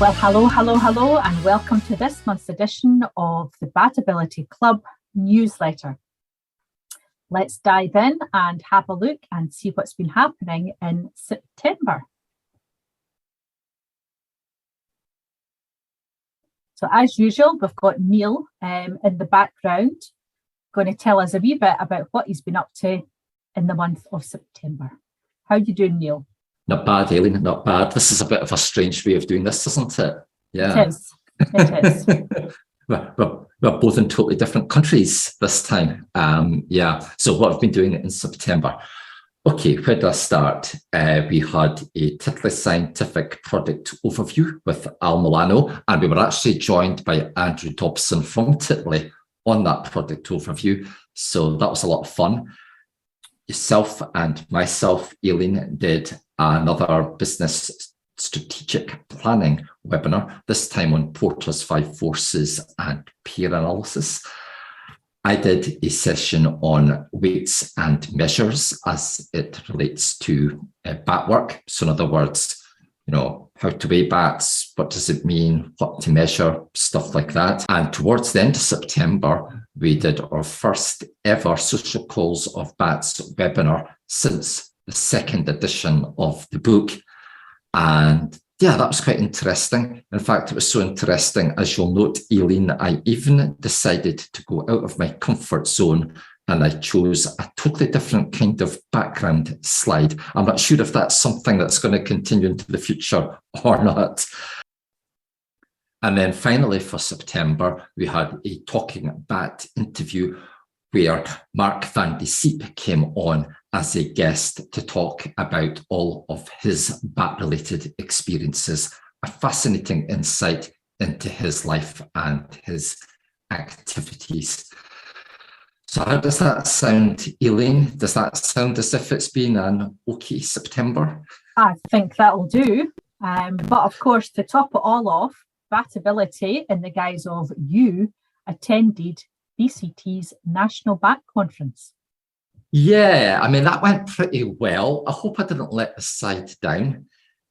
Well, hello, and welcome to this month's edition of the Batability Club newsletter. Let's dive in and have a look and see what's been happening in September. So as usual, we've got Neil in the background going to tell us a wee bit about what he's been up to in the month of September. How are you doing, Neil? Not bad, Aileen, not bad. This is a bit of a strange way of doing this, isn't it? Yeah. It is. It is. we're both in totally different countries this time. So what I've been doing in September. Okay, where do I start? We had a Titley Scientific product overview with Al Milano, and we were actually joined by Andrew Dobson from Titley on that product overview. So that was a lot of fun. Yourself and myself, Aileen, did another business strategic planning webinar, this time on Porter's 5 Forces and peer analysis. I did a session on weights and measures as it relates to bat work. So in other words, how to weigh bats, what does it mean, what to measure, stuff like that. And towards the end of September, we did our first ever Social Calls of Bats webinar since the second edition of the book. And yeah, that was quite interesting. In fact, it was so interesting, as you'll note, Aileen, I even decided to go out of my comfort zone and I chose a totally different kind of background slide. I'm not sure if that's something that's going to continue into the future or not. And then finally for September, we had a Talking Bat interview where Mark van de Siep came on as a guest to talk about all of his bat-related experiences, a fascinating insight into his life and his activities. So how does that sound, Aileen? Does that sound as if it's been an okay September? I think that'll do. But of course, to top it all off, Batability, in the guise of you, attended BCT's National Bat Conference. Yeah, I mean, that went pretty well. I hope I didn't let the side down.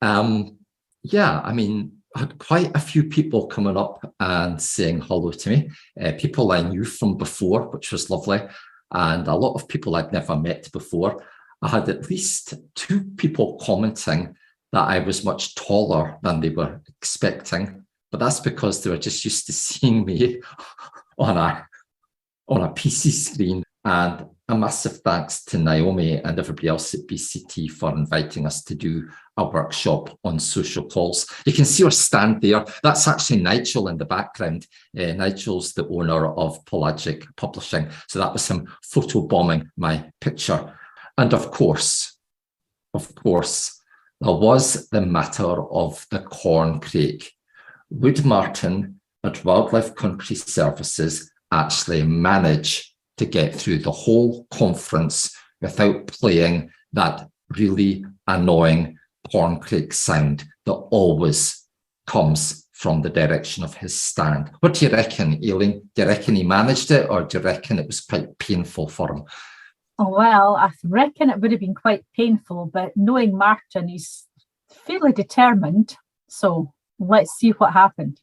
I had quite a few people coming up and saying hello to me, people I knew from before, which was lovely, and a lot of people I'd never met before. I had at least 2 people commenting that I was much taller than they were expecting, but that's because they were just used to seeing me on a PC screen. And a massive thanks to Naomi and everybody else at BCT for inviting us to do a workshop on social calls. You can see her stand there. That's actually Nigel in the background. Nigel's the owner of Pelagic Publishing. So that was him photobombing my picture. And of course, there was the matter of the corncrake. Would Martin at Wildlife Country Services actually manage to get through the whole conference without playing that really annoying corncrake sound that always comes from the direction of his stand? What do you reckon, Aileen? Do you reckon he managed it, or do you reckon it was quite painful for him? Oh, well, I reckon it would have been quite painful, but knowing Martin, he's fairly determined. So let's see what happened.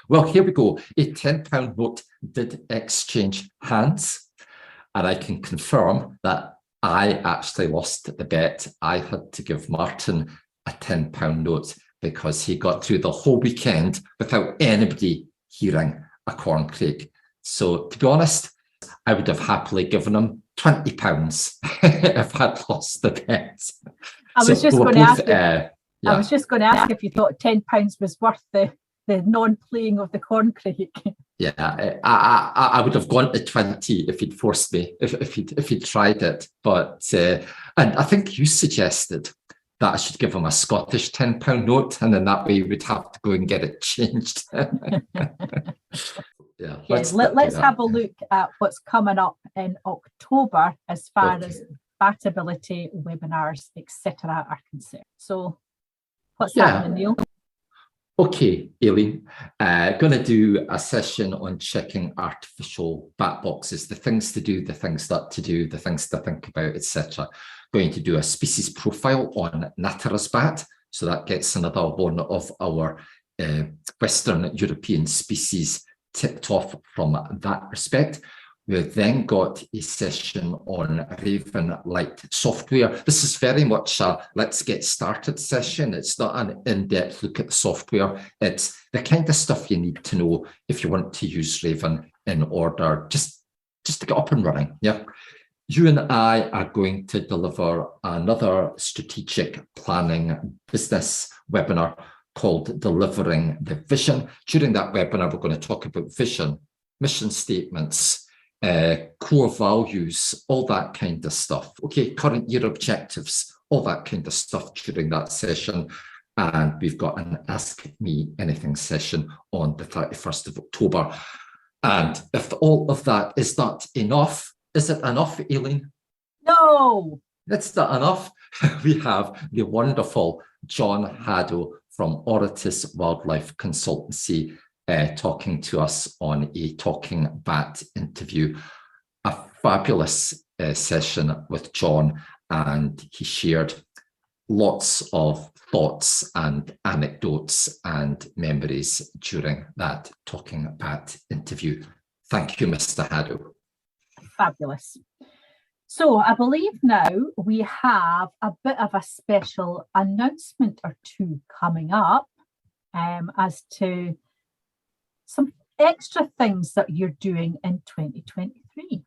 Well, here we go. A £10 note did exchange hands, and I can confirm that I actually lost the bet. I had to give Martin a £10 note because he got through the whole weekend without anybody hearing a corncrake. So, to be honest, I would have happily given him £20 if I'd lost the bet. I was just going to ask if you thought £10 was worth the non-playing of the corncrake. Yeah, I would have gone to 20 if he'd forced me, if he'd tried it. But and I think you suggested that I should give him a Scottish £10 note, and then that way he would have to go and get it changed. Let's have a look at what's coming up in October as far as Batability webinars, etc. are concerned. So what's happening, Neil? Okay, Aileen, going to do a session on checking artificial bat boxes, the things to do, the things not to do, the things to think about, etc. Going to do a species profile on Natterer's bat. So that gets another one of our Western European species ticked off from that respect. We've then got a session on Raven Light software. This is very much a let's get started session. It's not an in-depth look at the software. It's the kind of stuff you need to know if you want to use Raven in order just to get up and running. Yeah. You and I are going to deliver another strategic planning business webinar called Delivering the Vision. During that webinar, we're going to talk about vision, mission statements, core values, all that kind of stuff. Okay, current year objectives, all that kind of stuff during that session. And we've got an Ask Me Anything session on the 31st of October. And if all of that is not enough, is it enough, Aileen? No. It's not enough. We have the wonderful John Haddo from Oritus Wildlife Consultancy talking to us on a Talking Bat interview. A fabulous session with John, and he shared lots of thoughts and anecdotes and memories during that Talking Bat interview. Thank you, Mr. Haddo. Fabulous. So I believe now we have a bit of a special announcement or two coming up as to some extra things that you're doing in 2023.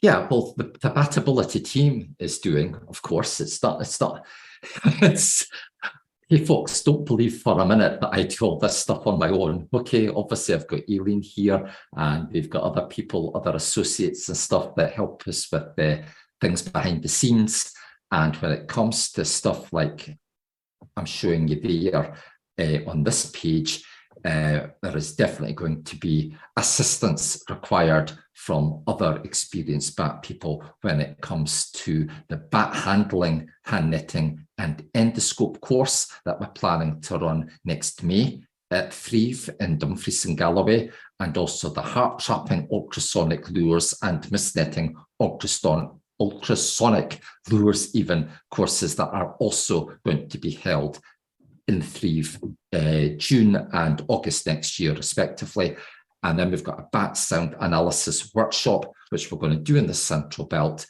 Yeah, well, the Batability team is doing, of course. Hey, folks, don't believe for a minute that I do all this stuff on my own. Okay, obviously, I've got Aileen here, and we've got other people, other associates and stuff that help us with the things behind the scenes. And when it comes to stuff like I'm showing you there on this page, there is definitely going to be assistance required from other experienced bat people when it comes to the bat handling, hand knitting and endoscope course that we're planning to run next May at Thrieve in Dumfries and Galloway, and also the heart trapping ultrasonic lures and mist netting ultrasonic lures even courses that are also going to be held in Thrieve June and August next year, respectively. And then we've got a bat sound analysis workshop, which we're going to do in the Central Belt.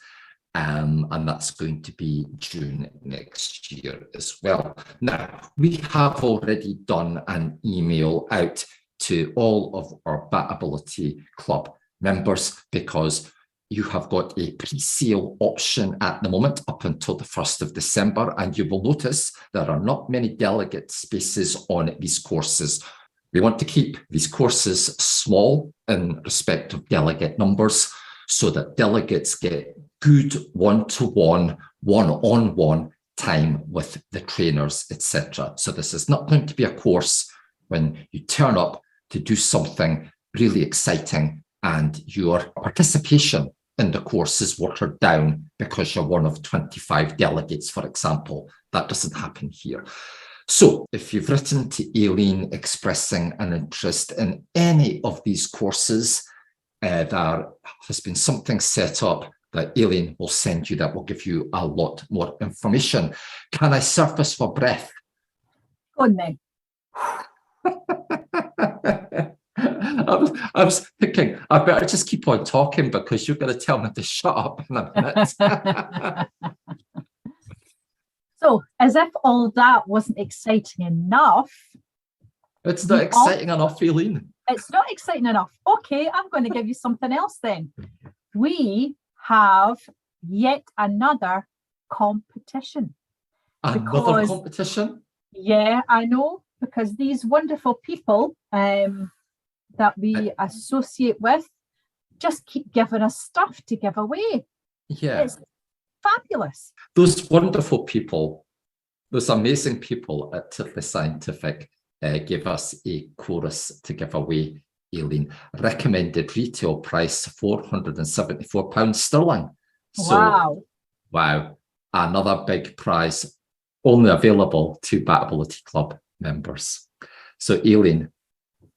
And that's going to be June next year as well. Now, we have already done an email out to all of our Batability Club members because you have got a pre-sale option at the moment up until the 1st of December, and you will notice there are not many delegate spaces on these courses. We want to keep these courses small in respect of delegate numbers so that delegates get good one-to-one, one-on-one time with the trainers, etc. So this is not going to be a course when you turn up to do something really exciting and your participation in the course is watered down because you're one of 25 delegates, for example. That doesn't happen here. So if you've written to Aileen expressing an interest in any of these courses, there has been something set up that Aileen will send you that will give you a lot more information. Can I surface for breath? Go on then. I was thinking, I better just keep on talking because you're going to tell me to shut up in a minute. So, as if all that wasn't exciting enough. It's not exciting enough, Aileen. It's not exciting enough. Okay, I'm going to give you something else then. We have yet another competition. Another competition? Yeah, I know, because these wonderful people that we associate with just keep giving us stuff to give away. Yeah. It's fabulous. Those wonderful people, those amazing people at Titley Scientific gave us a chorus to give away, Aileen. Recommended retail price £474 sterling. So, wow. Another big prize only available to Batability Club members. So, Aileen,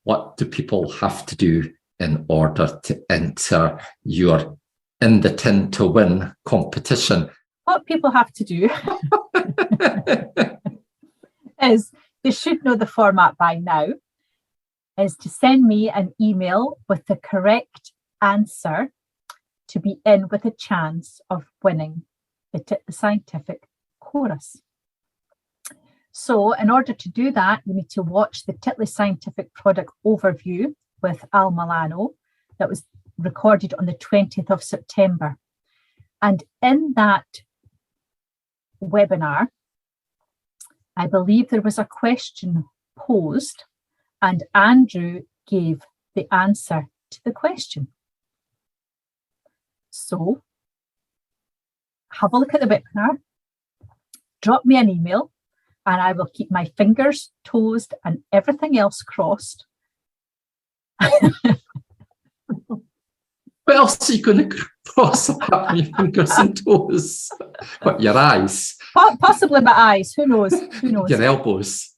what do people have to do in order to enter your In the Tin to Win competition? What people have to do is they should know the format by now, is to send me an email with the correct answer to be in with a chance of winning the Titley Scientific Chorus. So in order to do that, you need to watch the Titley Scientific product overview with Al Milano that was recorded on the 20th of September. And in that webinar, I believe there was a question posed and Andrew gave the answer to the question. So have a look at the webinar, drop me an email, and I will keep my fingers, toes, and everything else crossed. What else are you going to cross apart from your fingers and toes? What, your eyes? Possibly my eyes. Who knows? Who knows? Your elbows.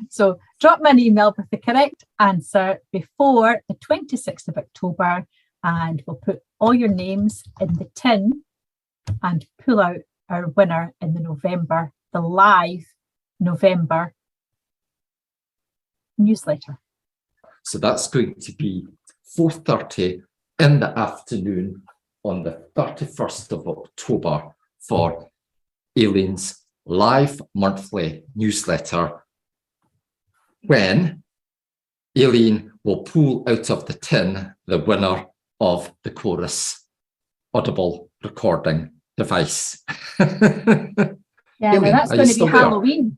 So drop me an email with the correct answer before the 26th of October, and we'll put all your names in the tin and pull out our winner in the live November newsletter. So that's going to be 4:30 in the afternoon on the 31st of October for Aileen's live monthly newsletter, when Aileen will pull out of the tin the winner of the chorus audible recording device. Yeah, Aileen, that's going to be Halloween.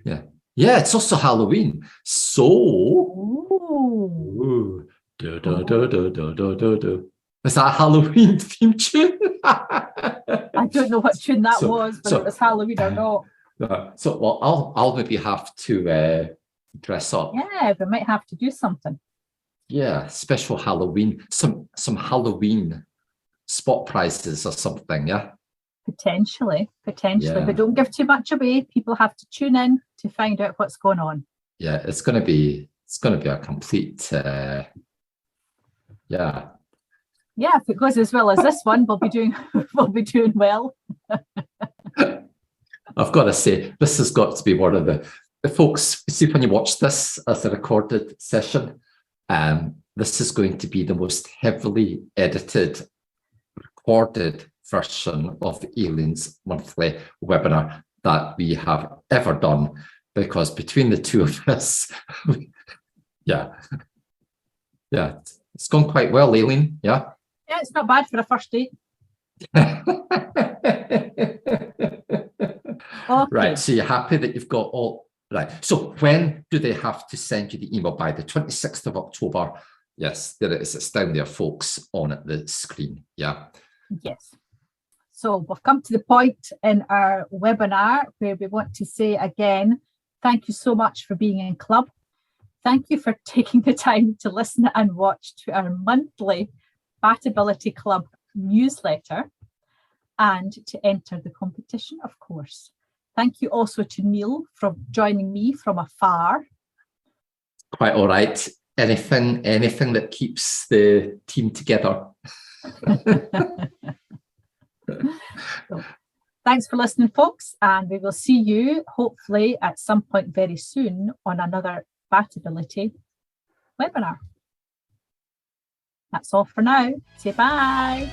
There? Yeah, it's also Halloween. So, is that a Halloween theme tune? I don't know what tune that was, but it was Halloween or not. So, well, I'll maybe have to dress up. Yeah, we might have to do something. Yeah, special Halloween, some Halloween spot prizes or something. Yeah. Potentially, yeah. But don't give too much away. People have to tune in to find out what's going on. Yeah, it's going to be a complete. Yeah. Yeah, if it goes as well as this one, we'll be doing well. I've got to say, this has got to be one of the folks. See, when you watch this as a recorded session, this is going to be the most heavily edited, recorded version of Aileen's monthly webinar that we have ever done, because between the two of us, yeah, it's gone quite well, Aileen. Yeah, it's not bad for a first date. Okay. Right, so you're happy that you've got all right. So when do they have to send you the email? By the 26th of October? Yes, there it is. It's down there, folks, on the screen. Yeah. Yes. So we've come to the point in our webinar where we want to say again, thank you so much for being in club. Thank you for taking the time to listen and watch to our monthly Batability Club newsletter and to enter the competition, of course. Thank you also to Neil for joining me from afar. Quite all right. Anything that keeps the team together. So, thanks for listening, folks, and we will see you hopefully at some point very soon on another Batability webinar. That's all for now. Say bye.